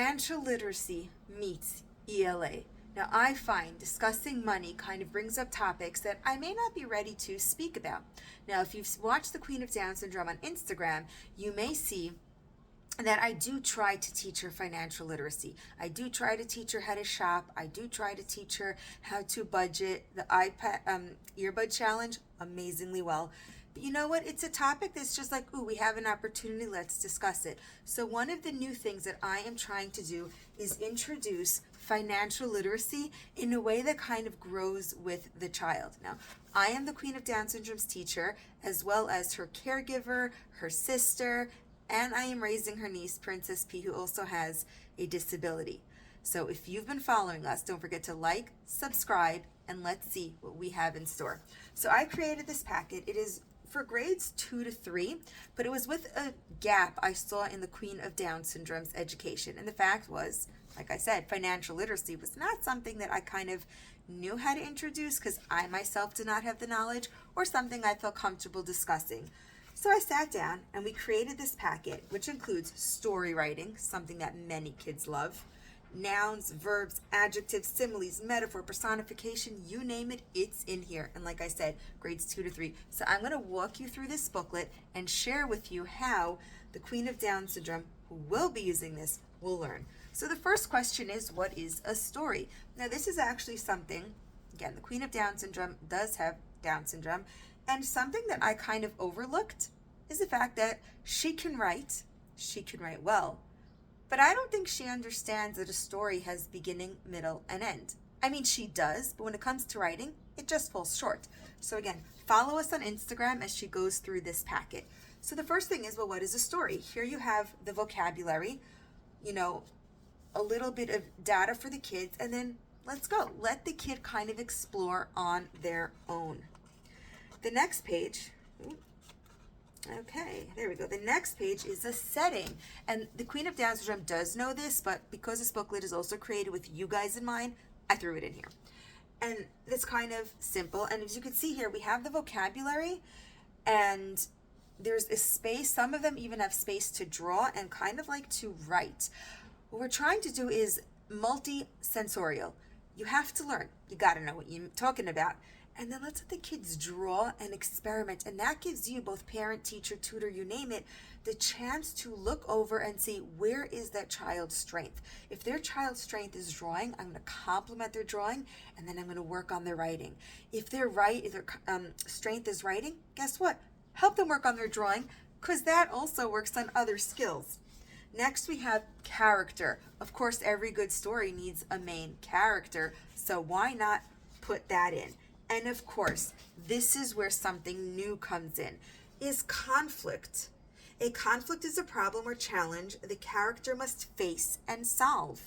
Financial literacy meets ELA. Now, I find discussing money kind of brings up topics that I may not be ready to speak about. Now, if you've watched the Queen of Down Syndrome on Instagram, you may see that I do try to teach her financial literacy. I do try to teach her how to shop. I do try to teach her how to budget. The iPad earbud challenge, amazingly well. But you know what? It's a topic that's just like, ooh, we have an opportunity, let's discuss it. So one of the new things that I am trying to do is introduce financial literacy in a way that kind of grows with the child. Now, I am the Queen of Down Syndrome's teacher, as well as her caregiver, her sister, and I am raising her niece, Princess P, who also has a disability. So if you've been following us, don't forget to like, subscribe, and let's see what we have in store. So I created this packet. It is for grades 2 to 3, but it was with a gap I saw in the Queen of Down Syndrome's education. And the fact was, like I said, financial literacy was not something that I kind of knew how to introduce because I myself did not have the knowledge or something I felt comfortable discussing. So I sat down and we created this packet, which includes story writing, something that many kids love, nouns, verbs, adjectives, similes, metaphor, personification, you name it, it's in here. And like I said, grades 2 to 3. So I'm going to walk you through this booklet and share with you how the Queen of Down Syndrome, who will be using this, will learn. So the first question is, what is a story? Now this is actually something, again, the Queen of Down Syndrome does have Down syndrome, and something that I kind of overlooked is the fact that she can write well, but I don't think she understands that a story has beginning, middle, and end. I mean, she does, but when it comes to writing, it just falls short. So again, follow us on Instagram as she goes through this packet. So the first thing is, well, what is a story? Here you have the vocabulary, a little bit of data for the kids, and then let's go. Let the kid kind of explore on their own. The next page, okay, there we go. The next page is a setting. And the Queen of Down Syndrome does know this, but because this booklet is also created with you guys in mind, I threw it in here. And it's kind of simple. And as you can see here, we have the vocabulary and there's a space. Some of them even have space to draw and kind of like to write. What we're trying to do is multi-sensorial. You have to learn. You got to know what you're talking about. And then let's let the kids draw and experiment. And that gives you, both parent, teacher, tutor, you name it, the chance to look over and see where is that child's strength. If their child's strength is drawing, I'm going to compliment their drawing, and then I'm going to work on their writing. If their strength is writing, guess what? Help them work on their drawing, because that also works on other skills. Next, we have character. Of course, every good story needs a main character, so why not put that in? And of course, this is where something new comes in, is conflict. A conflict is a problem or challenge the character must face and solve.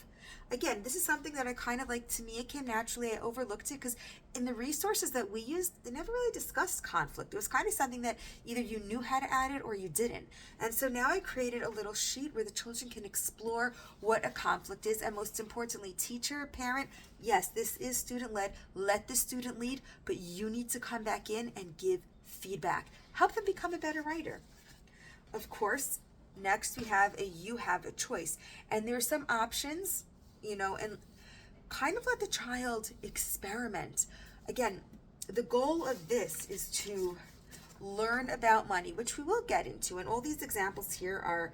Again, this is something that I kind of like, to me, it came naturally. I overlooked it because in the resources that we used, they never really discussed conflict. It was kind of something that either you knew how to add it or you didn't. And so now I created a little sheet where the children can explore what a conflict is. And most importantly, teacher, parent, yes, this is student-led. Let the student lead, but you need to come back in and give feedback. Help them become a better writer. Of course, next we have you have a choice. And there are some options, and kind of let the child experiment. Again, the goal of this is to learn about money, which we will get into. And all these examples here are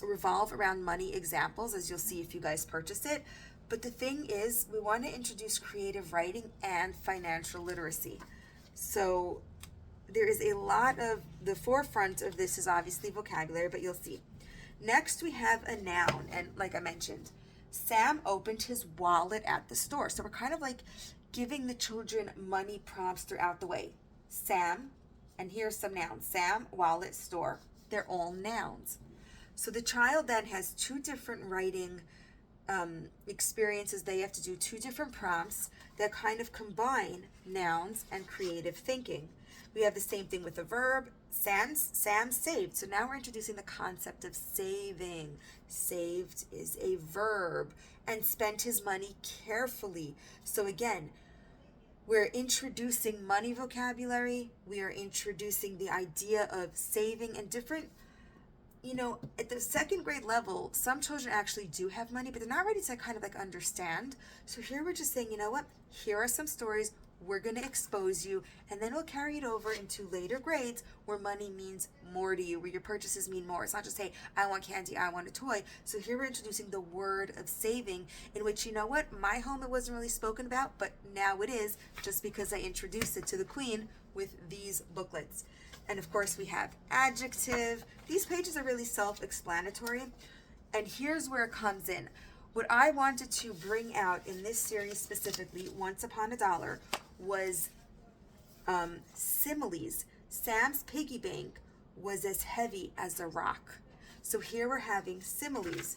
revolve around money examples, as you'll see if you guys purchase it. But the thing is, we want to introduce creative writing and financial literacy. So there is a lot of, the forefront of this is obviously vocabulary, but you'll see. Next, we have a noun. And like I mentioned, Sam opened his wallet at the store. So we're kind of like giving the children money prompts throughout the way. Sam, and here's some nouns. Sam, wallet, store. They're all nouns. So the child then has two different writing experiences. They have to do two different prompts that kind of combine nouns and creative thinking. We have the same thing with a verb. Sam saved. So now we're introducing the concept of saving. Saved is a verb. And spent his money carefully. So again, we're introducing money vocabulary. We are introducing the idea of saving and different, at the second grade level, some children actually do have money, but they're not ready to kind of like understand. So here we're just saying, you know what? Here are some stories. We're going to expose you, and then we'll carry it over into later grades where money means more to you, where your purchases mean more. It's not just, hey, I want candy, I want a toy. So here we're introducing the word of saving, in which, you know what, my home it wasn't really spoken about, but now it is, just because I introduced it to the queen with these booklets. And of course we have adjective. These pages are really self-explanatory. And here's where it comes in. What I wanted to bring out in this series specifically, Once Upon a Dollar, was similes. Sam's piggy bank was as heavy as a rock. So here we're having similes.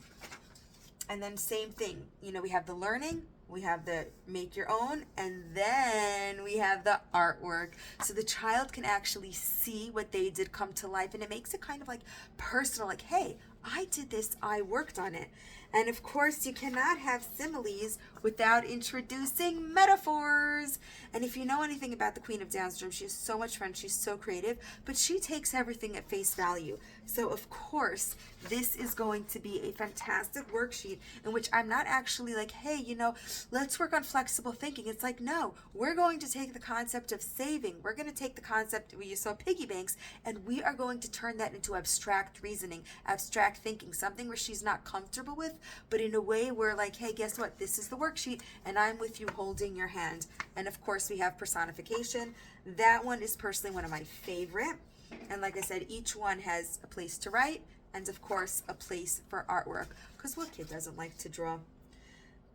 And then same thing, we have the learning, we have the make your own, and then we have the artwork. So the child can actually see what they did come to life, and it makes it kind of like personal, like, hey, I did this, I worked on it. And of course, you cannot have similes without introducing metaphors. And if you know anything about the Queen of Down syndrome, she has so much fun, she's so creative, but she takes everything at face value. So of course, this is going to be a fantastic worksheet in which I'm not actually like, hey, let's work on flexible thinking. It's like, no, we're going to take the concept of saving. We're going to take the concept where you saw piggy banks, and we are going to turn that into abstract reasoning, abstract thinking, something where she's not comfortable with, but in a way where like, hey, guess what? This is the worksheet, and I'm with you holding your hand. And of course, we have personification. That one is personally one of my favorite. And like I said, each one has a place to write, and of course, a place for artwork, because what kid doesn't like to draw?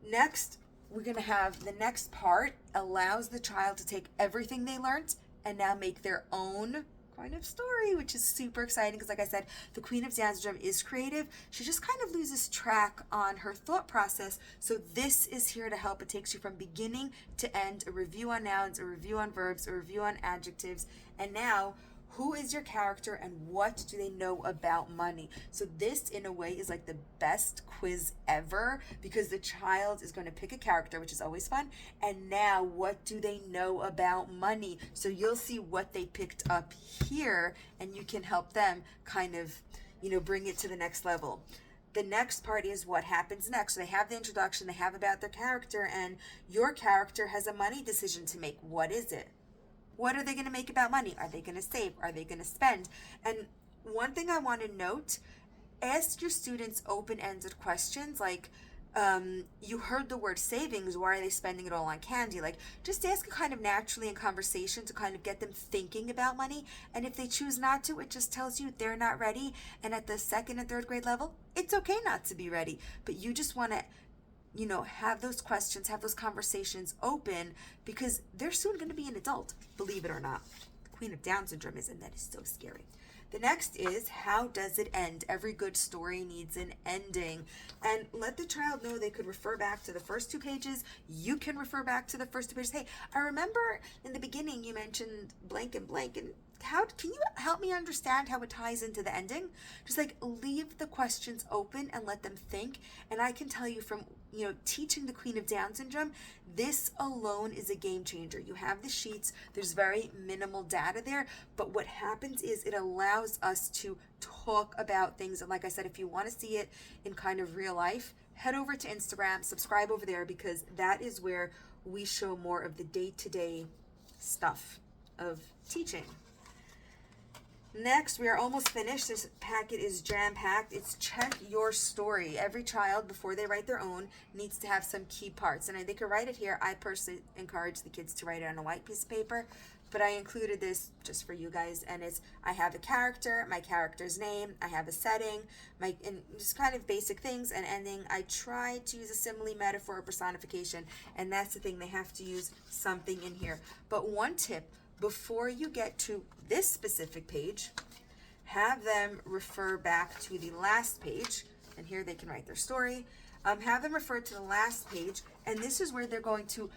Next, we're going to have the next part allows the child to take everything they learned and now make their own kind of story, which is super exciting because, like I said, the Queen of Down syndrome is creative. She just kind of loses track on her thought process. So this is here to help. It takes you from beginning to end, a review on nouns, a review on verbs, a review on adjectives, and now who is your character and what do they know about money? So this, in a way, is like the best quiz ever because the child is going to pick a character, which is always fun. And now, what do they know about money? So you'll see what they picked up here, and you can help them kind of, bring it to the next level. The next part is what happens next. So they have the introduction, they have about their character, and your character has a money decision to make. What is it? What are they going to make about money? Are they going to save? Are they going to spend? And one thing I want to note, ask your students open-ended questions like, you heard the word savings, why are they spending it all on candy? Like, just ask it kind of naturally in conversation to kind of get them thinking about money. And if they choose not to, it just tells you they're not ready. And at the second and third grade level, it's okay not to be ready. But you just want to have those questions, have those conversations open because they're soon going to be an adult, believe it or not. The Queen of Down syndrome is, and that is so scary. The next is, how does it end? Every good story needs an ending. And let the child know they could refer back to the first 2 pages. You can refer back to the first 2 pages. Hey, I remember in the beginning you mentioned blank and blank, and how can you help me understand how it ties into the ending? Just like leave the questions open and let them think. And I can tell you from teaching the Queen of Down syndrome, this alone is a game changer. You have the sheets, there's very minimal data there, but what happens is it allows us to talk about things. And like I said, if you want to see it in kind of real life, head over to Instagram, subscribe over there, because that is where we show more of the day-to-day stuff of teaching. Next, we are almost finished. This packet is jam-packed. It's check your story. Every child, before they write their own, needs to have some key parts. And they could write it here. I personally encourage the kids to write it on a white piece of paper. But I included this just for you guys. And I have a character, my character's name, I have a setting, and just kind of basic things, and ending. I try to use a simile, metaphor, or personification. And that's the thing. They have to use something in here. But one tip, before you get to this specific page, have them refer back to the last page, and here they can write their story. Have them refer to the last page, and this is where they're going to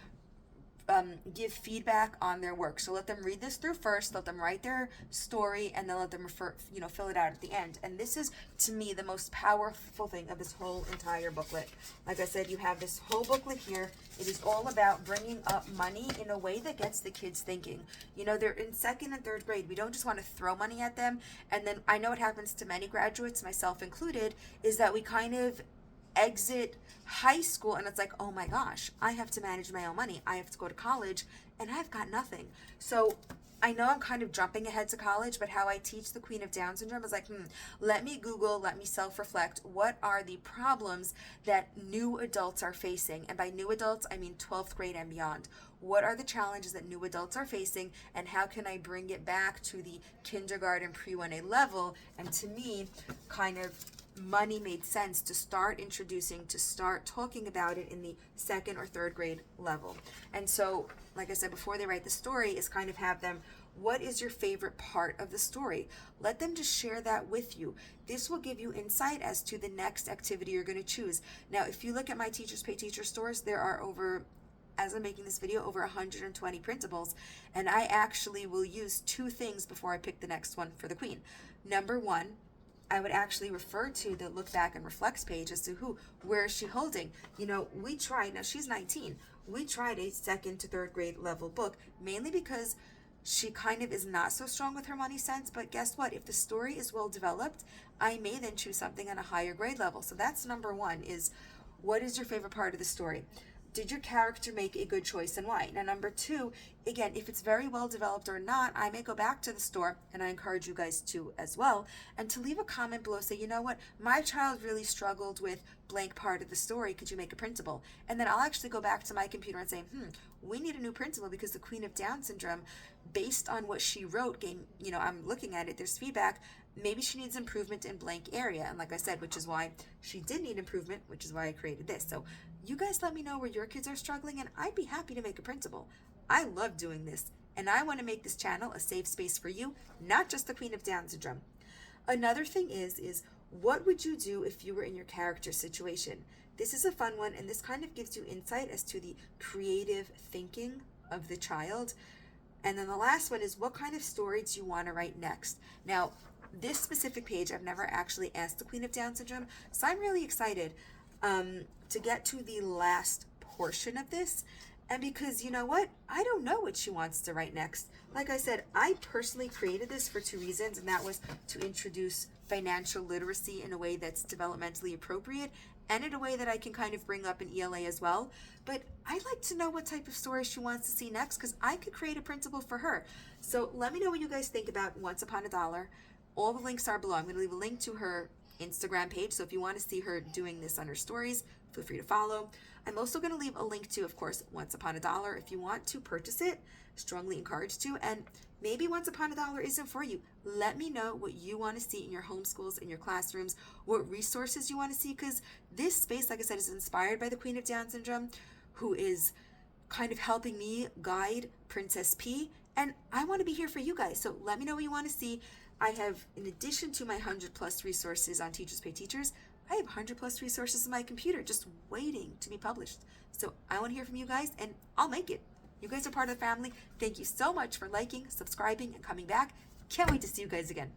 give feedback on their work. So let them read this through first, let them write their story, and then let them fill it out at the end. And this is, to me, the most powerful thing of this whole entire booklet. Like I said, you have this whole booklet here. It is all about bringing up money in a way that gets the kids thinking. They're in second and third grade. We don't just want to throw money at them. And then I know it happens to many graduates, myself included, is that we kind of exit high school and it's like, oh my gosh, I have to manage my own money. I have to go to college and I've got nothing. So I know I'm kind of jumping ahead to college, but how I teach the Queen of Down syndrome is like, let me Google, let me self-reflect. What are the problems that new adults are facing? And by new adults, I mean 12th grade and beyond. What are the challenges that new adults are facing, and how can I bring it back to the kindergarten pre-1A level? And to me, kind of money made sense to start introducing, to start talking about it in the second or third grade level. And so, like I said before, they write the story is kind of have them, what is your favorite part of the story? Let them just share that with you. This will give you insight as to the next activity you're going to choose. Now, if you look at my Teachers Pay Teacher stores, there are as I'm making this video, over 120 printables, and I actually will use two things before I pick the next one for the Queen. Number one, I would actually refer to the look back and reflects page as to where is she holding. We tried, now she's 19, we tried a second to third grade level book, mainly because she kind of is not so strong with her money sense, but guess what? If the story is well developed, I may then choose something on a higher grade level. So that's number one, is what is your favorite part of the story? Did your character make a good choice and why? Now, number two, again, if it's very well developed or not, I may go back to the store, and I encourage you guys to as well, and to leave a comment below, say, you know what, my child really struggled with blank part of the story. Could you make a printable? And then I'll actually go back to my computer and say, we need a new printable because the Queen of Down syndrome, based on what she wrote, I'm looking at it, there's feedback, maybe she needs improvement in blank area. And like I said, which is why she did need improvement, which is why I created this. So you guys let me know where your kids are struggling, and I'd be happy to make a printable. I love doing this, and I want to make this channel a safe space for you, not just the Queen of Down syndrome. Another thing is what would you do if you were in your character situation? This is a fun one, and this kind of gives you insight as to the creative thinking of the child. And then the last one is, what kind of story do you want to write next? Now, this specific page, I've never actually asked the Queen of Down syndrome, so I'm really excited to get to the last portion of this. And because you know what? I don't know what she wants to write next. Like I said, I personally created this for two reasons, and that was to introduce financial literacy in a way that's developmentally appropriate and in a way that I can kind of bring up in ELA as well. But I'd like to know what type of story she wants to see next, because I could create a printable for her. So let me know what you guys think about Once Upon a Dollar. All the links are below. I'm going to leave a link to her Instagram page, so if you want to see her doing this on her stories, feel free to follow. I'm also going to leave a link to, of course, Once Upon a Dollar. If you want to purchase it, strongly encouraged to. And maybe Once Upon a Dollar isn't for you. Let me know what you want to see in your homeschools, in your classrooms, what resources you want to see, because this space, like I said, is inspired by the Queen of Down syndrome, who is kind of helping me guide Princess P, and I want to be here for you guys. So let me know what you want to see. I have, in addition to my 100+ resources on Teachers Pay Teachers, I have 100+ resources in my computer just waiting to be published. So I want to hear from you guys, and I'll make it. You guys are part of the family. Thank you so much for liking, subscribing, and coming back. Can't wait to see you guys again.